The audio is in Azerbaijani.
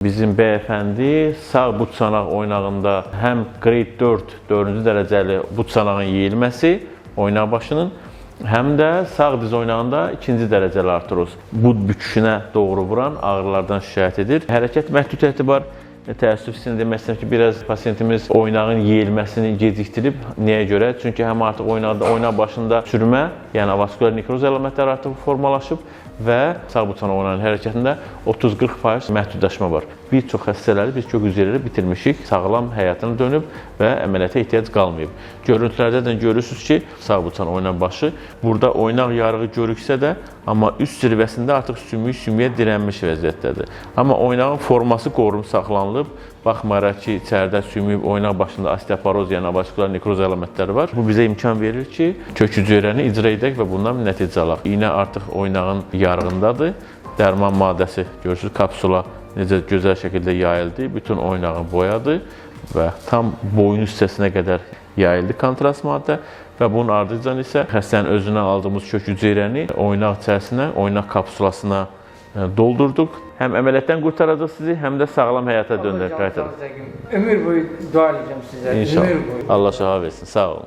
Bizim beyefendi sağ but çanaq oynağında həm grade 4-cü dərəcəli but çanağın yeyilməsi oynaq başının, həm də sağ diz oynağında 2-ci dərəcəli artroz bud büküşünə doğru vuran ağrılardan şikayət edir. Hərəkət məhdudiyyəti var. Təəssüf sizin demək istəyirəm ki, biraz pasiyentimiz oynağın yeyilməsini gecikdirib. Nəyə görə? Çünki həm artıq oynaq başında sürmə, yəni avaskular nekroz əlamətləri artıq formalaşıb və sağ but çanaq oynağının hərəkətində 30-40% məhdudlaşma var. Bir çox xəstələri biz kök üzərləri bitirmişik, sağlam həyatına dönüb və əməliyyata ehtiyac qalmayıb. Görüntülərdə də görürsünüz ki, sağ but çanaq oynaq başı burada oynaq yarığı görüksə də, amma üst zirvəsində artıq sümüyə dirənmiş vəziyyətdədir. Amma oynağın forması qorunub saxlanılıb, baxmayaraq ki, içəridə sümük, oynaq başında osteoporoz, yəni avaskular nekroz əlamətləri var. Bu bizə imkan verir ki, kök hüceyrəni icra edək və bundan nəticə alaq. İynə artıq oynağın yarığındadır. Dərman maddəsi görürsünüz, kapsula necə gözəl şəkildə yayıldı, bütün oynağı boyadı və tam boyun hissəsinə qədər yayıldı kontrast maddə və bunun ardınca isə xəstənin özünə aldığımız kök hüceyrəni oynaq içərisinə, oynaq kapsulasına doldurduq. Həm əməliyyatdan qurtaracaq sizi, həm də sağlam həyata döndürəcək. Ömür boyu dua edəcəm sizə. İnşallah. Allah şəfa versin. Sağ olun.